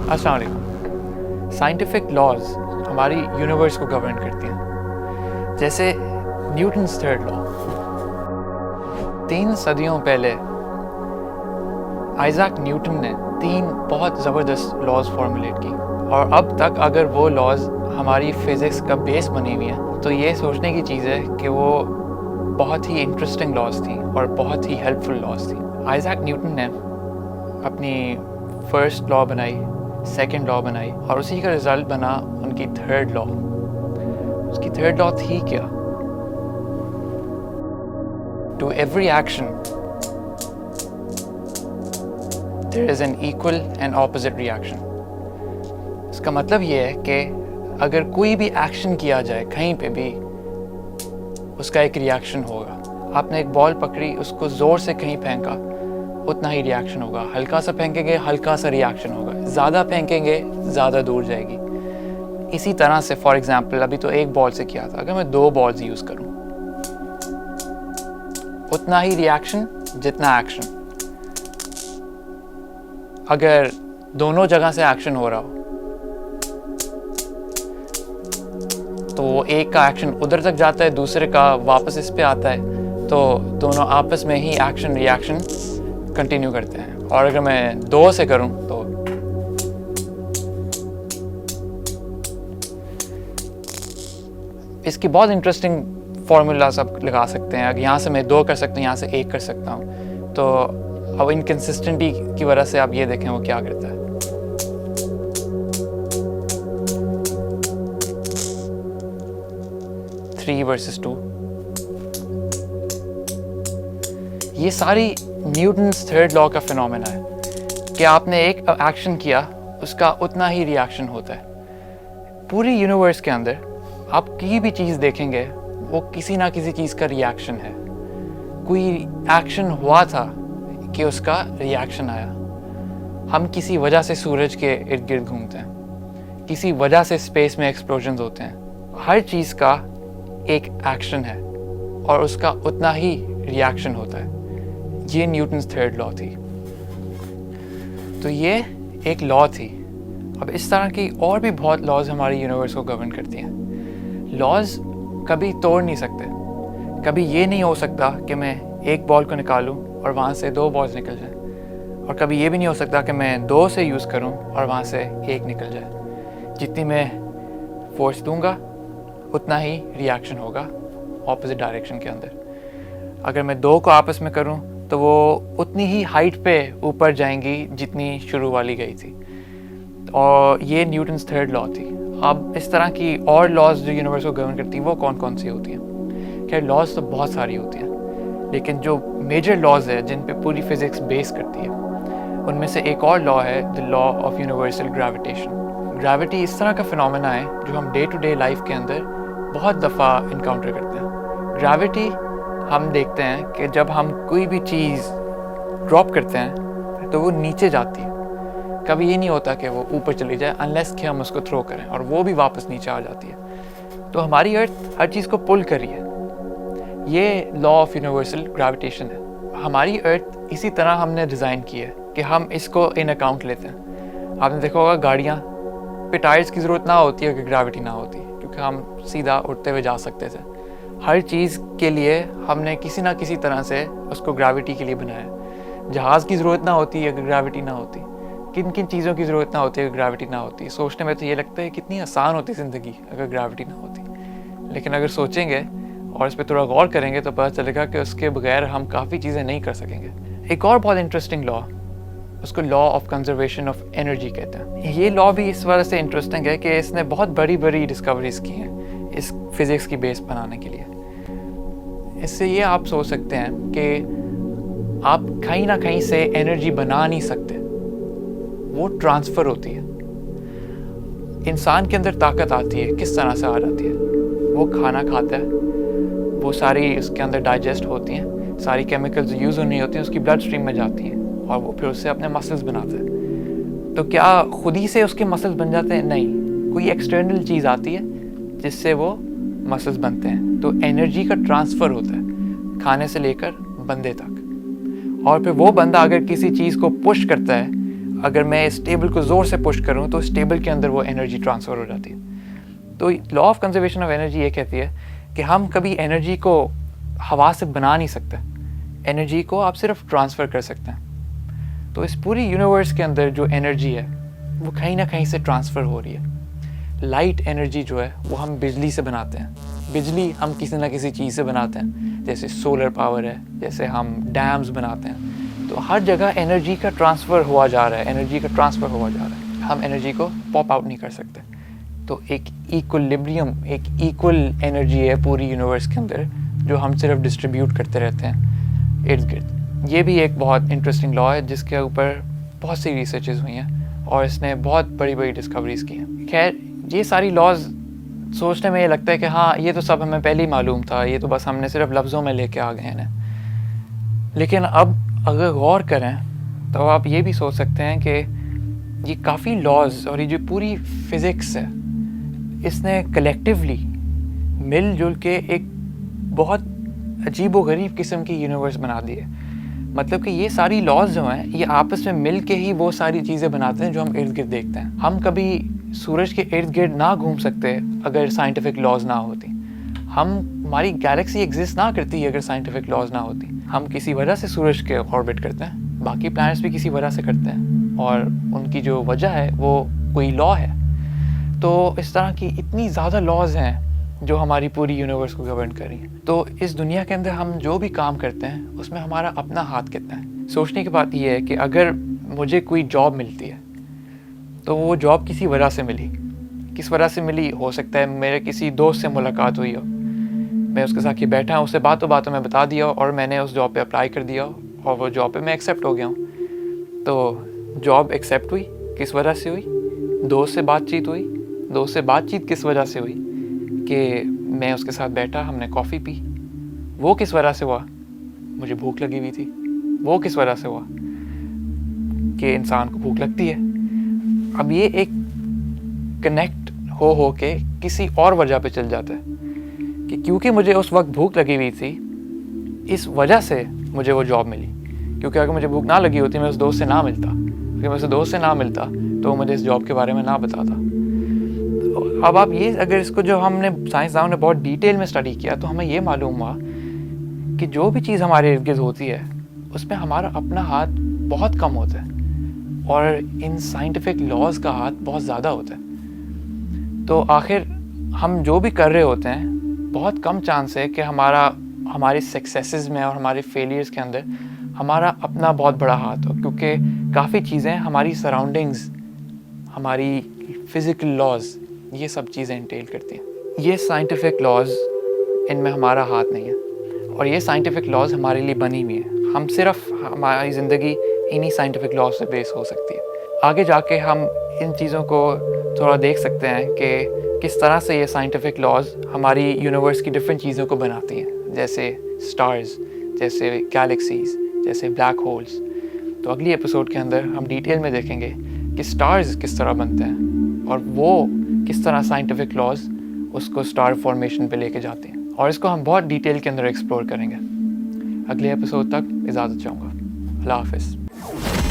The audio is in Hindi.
अस्सलाम वालेकुम। साइंटिफिक लॉज हमारी यूनिवर्स को गवर्न करती हैं, जैसे न्यूटन्स थर्ड लॉ। 3 सदियों पहले आइजैक न्यूटन ने 3 बहुत ज़बरदस्त लॉज फॉर्मुलेट की, और अब तक अगर वो लॉज हमारी फिज़िक्स का बेस बनी हुई हैं तो ये सोचने की चीज़ है कि वो बहुत ही इंटरेस्टिंग लॉज थी और बहुत ही हेल्पफुल लॉज थी। आइजैक न्यूटन ने अपनी फर्स्ट लॉ बनाई, सेकंड लॉ बनाई, और उसी का रिजल्ट बना उनकी थर्ड लॉ। उसकी थर्ड लॉ थी क्या? To every action there is an equal and opposite reaction. इसका मतलब ये है कि अगर कोई भी एक्शन किया जाए कहीं पे भी, उसका एक रिएक्शन होगा। आपने एक बॉल पकड़ी, उसको ज़ोर से कहीं फेंका, उतना ही रिएक्शन होगा। हल्का सा फेंकेंगे, हल्का सा रिएक्शन होगा। ज़्यादा फेंकेंगे, ज़्यादा दूर जाएगी। इसी तरह से फॉर एग्जांपल अभी तो एक बॉल से किया था, अगर मैं 2 बॉल्स यूज़ करूं, उतना ही रिएक्शन जितना एक्शन। अगर दोनों जगह से एक्शन हो रहा हो तो एक का एक्शन उधर तक जाता है, दूसरे का वापस इस पे आता है, तो दोनों आपस में ही एक्शन रिएक्शन कंटिन्यू करते हैं। और अगर मैं 2 से करूं तो इसकी बहुत इंटरेस्टिंग फार्मूला सब लगा सकते हैं। अगर यहाँ से मैं 2 कर सकता हूँ, यहाँ से 1 कर सकता हूँ, तो अब इनकन्सिस्टेंटी की वजह से आप ये देखें वो क्या करता है। थ्री वर्सेस 2, ये सारी न्यूटन्स थर्ड लॉ का फिनोमेना है कि आपने एक एक्शन किया, उसका उतना ही रिएक्शन होता है। पूरी यूनिवर्स के अंदर आप कोई भी चीज़ देखेंगे, वो किसी ना किसी चीज़ का रिएक्शन है। कोई एक्शन हुआ था कि उसका रिएक्शन आया। हम किसी वजह से सूरज के इर्द गिर्द घूमते हैं, किसी वजह से स्पेस में एक्सप्लोजन्स होते हैं। हर चीज़ का एक एक्शन है और उसका उतना ही रिएक्शन होता है। ये न्यूटन्स थर्ड लॉ थी। तो ये एक लॉ थी। अब इस तरह की और भी बहुत लॉज हमारी यूनिवर्स को गवर्न करती हैं। लॉज कभी तोड़ नहीं सकते। कभी ये नहीं हो सकता कि मैं एक बॉल को निकालूं और वहाँ से 2 बॉल्स निकल जाएं, और कभी ये भी नहीं हो सकता कि मैं 2 से यूज़ करूं और वहाँ से 1 निकल जाए। जितनी मैं फोर्स दूंगा उतना ही रिएक्शन होगा ऑपोजिट डायरेक्शन के अंदर। अगर मैं 2 को आपस में करूं तो वो उतनी ही हाइट पे ऊपर जाएंगी जितनी शुरू वाली गई थी। और ये न्यूटन्स थर्ड लॉ थी। अब इस तरह की और लॉज जो यूनिवर्स को गवर्न करती हैं वो कौन कौन सी होती हैं? खैर लॉज तो बहुत सारी होती हैं, लेकिन जो मेजर लॉज है जिन पे पूरी फिज़िक्स बेस करती है, उनमें से एक और लॉ है the law of universal gravitation. Gravity इस तरह का फिनोमेना है जो हम डे टू डे लाइफ के अंदर बहुत दफ़ा इनकाउंटर करते हैं। ग्रेविटी हम देखते हैं कि जब हम कोई भी चीज़ ड्रॉप करते हैं तो वो नीचे जाती है। कभी ये नहीं होता कि वो ऊपर चली जाए अनलेस कि हम उसको थ्रो करें, और वो भी वापस नीचे आ जाती है। तो हमारी अर्थ हर चीज़ को पुल कर रही है। ये लॉ ऑफ यूनिवर्सल ग्रेविटेशन है। हमारी अर्थ इसी तरह हमने डिज़ाइन की है कि हम इसको इन अकाउंट लेते हैं। आपने देखा होगा गाड़ियाँ पे टायर्स की ज़रूरत ना होती है अगर ग्रेविटी ना होती, क्योंकि हम सीधा उड़ते हुए जा सकते थे। हर चीज़ के लिए हमने किसी ना किसी तरह से उसको ग्रेविटी के लिए बनाया। जहाज़ की ज़रूरत ना होती अगर ग्रेविटी ना होती। किन किन चीज़ों की ज़रूरत ना होती अगर ग्रेविटी ना होती। सोचने में तो ये लगता है कितनी आसान होती ज़िंदगी अगर ग्रेविटी ना होती, लेकिन अगर सोचेंगे और इस पर थोड़ा गौर करेंगे तो पता चलेगा कि उसके बगैर हम काफ़ी चीज़ें नहीं कर सकेंगे। एक और बहुत इंटरेस्टिंग लॉ, उसको law of conservation of energy कहते हैं। ये लॉ भी इस वजह से इंटरेस्टिंग है कि इसने बहुत बड़ी बड़ी डिस्कवरीज की हैं इस फिज़िक्स की बेस बनाने के लिए। इससे ये आप सोच सकते हैं कि आप कहीं ना कहीं से एनर्जी बना नहीं सकते, वो ट्रांसफ़र होती है। इंसान के अंदर ताकत आती है, किस तरह से आ जाती है? वो खाना खाता है, वो सारी उसके अंदर डाइजेस्ट होती हैं, सारी केमिकल्स यूज़ होनी होती हैं उसकी ब्लड स्ट्रीम में जाती हैं, और वो फिर उससे अपने मसल्स बनाता है। तो क्या खुद ही से उसके मसल्स बन जाते हैं? नहीं, कोई एक्सटर्नल चीज़ आती है जिससे वो मसल्स बनते हैं। तो एनर्जी का ट्रांसफ़र होता है खाने से लेकर बंदे तक। और फिर वो बंदा अगर किसी चीज़ को पुश करता है, अगर मैं इस टेबल को ज़ोर से पुश करूँ तो इस टेबल के अंदर वो एनर्जी ट्रांसफ़र हो जाती है। तो law of conservation of energy ये कहती है कि हम कभी एनर्जी को हवा से बना नहीं सकते, एनर्जी को आप सिर्फ ट्रांसफ़र कर सकते हैं। तो इस पूरी यूनिवर्स के अंदर जो एनर्जी है वो कहीं ना कहीं से ट्रांसफ़र हो रही है। लाइट एनर्जी जो है वो हम बिजली से बनाते हैं, बिजली हम किसी ना किसी चीज़ से बनाते हैं, जैसे सोलर पावर है, जैसे हम डैम्स बनाते हैं। तो हर जगह एनर्जी का ट्रांसफ़र हुआ जा रहा है, एनर्जी का ट्रांसफ़र हुआ जा रहा है। हम एनर्जी को पॉप आउट नहीं कर सकते। तो एक इक्विलिब्रियम, एक इक्वल एनर्जी है पूरी यूनिवर्स के अंदर जो हम सिर्फ डिस्ट्रीब्यूट करते रहते हैं इर्द गिर्द। ये भी एक बहुत इंटरेस्टिंग लॉ है जिसके ऊपर बहुत सी रिसर्चेज हुई हैं और इसने बहुत बड़ी बड़ी डिस्कवरीज़ की हैं। खैर, ये सारी लॉज सोचने में ये लगता है कि हाँ ये तो सब हमें पहले ही मालूम था, ये तो बस हमने सिर्फ लफ्ज़ों में लेके आ गए हैं। लेकिन अब अगर गौर करें तो आप ये भी सोच सकते हैं कि ये काफ़ी लॉज और ये जो पूरी फिज़िक्स है इसने कलेक्टिवली मिलजुल के एक बहुत अजीब व गरीब किस्म की यूनिवर्स बना दी है। मतलब कि ये सारी लॉज जो हैं ये आपस में मिल के ही वो सारी चीज़ें बनाते हैं जो हम इर्द गिर्द देखते हैं। हम कभी सूरज के इर्द गिर्द ना घूम सकते अगर साइंटिफिक लॉज ना होती। हमारी गैलेक्सी एग्जिस्ट ना करती अगर साइंटिफिक लॉज ना होती। हम किसी वजह से सूरज के ऑर्बिट करते हैं, बाकी प्लैनेट्स भी किसी वजह से करते हैं और उनकी जो वजह है वो कोई लॉ है। तो इस तरह की इतनी ज़्यादा लॉज हैं जो हमारी पूरी यूनिवर्स को गवर्न कर रही हैं। तो इस दुनिया के अंदर हम जो भी काम करते हैं उसमें हमारा अपना हाथ कितना है। सोचने की बात यह है कि अगर मुझे कोई जॉब मिलती है तो वो जॉब किसी वजह से मिली। किस वजह से मिली? हो सकता है मेरे किसी दोस्त से मुलाकात हुई हो, मैं उसके साथ ही बैठा हूँ, उसे बातों बातों में बता दिया और मैंने उस जॉब पे अप्लाई कर दिया और वो जॉब पे मैं एक्सेप्ट हो गया हूँ। तो जॉब एक्सेप्ट हुई किस वजह से हुई? दोस्त से बातचीत हुई। दोस्त से बातचीत किस वजह से हुई? कि मैं उसके साथ बैठा, हमने कॉफ़ी पी। वो किस वजह से हुआ? मुझे भूख लगी हुई थी। वो किस वजह से हुआ? कि इंसान को भूख लगती है। अब ये एक कनेक्ट हो के किसी और वजह पे चल जाता है कि क्योंकि मुझे उस वक्त भूख लगी हुई थी इस वजह से मुझे वो जॉब मिली। क्योंकि अगर मुझे भूख ना लगी होती मैं उस दोस्त से ना मिलता, क्योंकि मैं उस दोस्त से ना मिलता तो वो मुझे इस जॉब के बारे में ना बताता। अब आप ये अगर इसको जो हमने साइंसदानों ने बहुत डिटेल में स्टडी किया तो हमें ये मालूम हुआ कि जो भी चीज़ हमारे इर्द गिर्द होती है उसमें हमारा अपना हाथ बहुत कम होता है और इन साइंटिफिक लॉज का हाथ बहुत ज़्यादा होता है। तो आखिर हम जो भी कर रहे होते हैं बहुत कम चांस है कि हमारे सक्सेसेस में और हमारे फेलियर्स के अंदर हमारा अपना बहुत बड़ा हाथ हो, क्योंकि काफ़ी चीज़ें हमारी सराउंडिंग्स, हमारी फिज़िकल लॉज, ये सब चीज़ें इंटेल करती हैं। ये साइंटिफिक लॉज, इनमें हमारा हाथ नहीं है और ये साइंटिफिक लॉज हमारे लिए बनी हुई है। हम सिर्फ हमारी ज़िंदगी इन्हीं साइंटिफिक लॉज से बेस हो सकती है। आगे जाके हम इन चीज़ों को थोड़ा देख सकते हैं कि किस तरह से ये साइंटिफिक लॉज हमारी यूनिवर्स की डिफरेंट चीज़ों को बनाती हैं, जैसे स्टार्स, जैसे गैलेक्सीज, जैसे ब्लैक होल्स। तो अगली एपिसोड के अंदर हम डिटेल में देखेंगे कि स्टार्स किस तरह बनते हैं और वो किस तरह साइंटिफिक लॉज उसको स्टार फॉर्मेशन पे लेके जाते हैं, और इसको हम बहुत डिटेल के अंदर एक्सप्लोर करेंगे। अगले एपिसोड तक इजाज़त चाहूँगा। अल्लाह हाफ़िज़।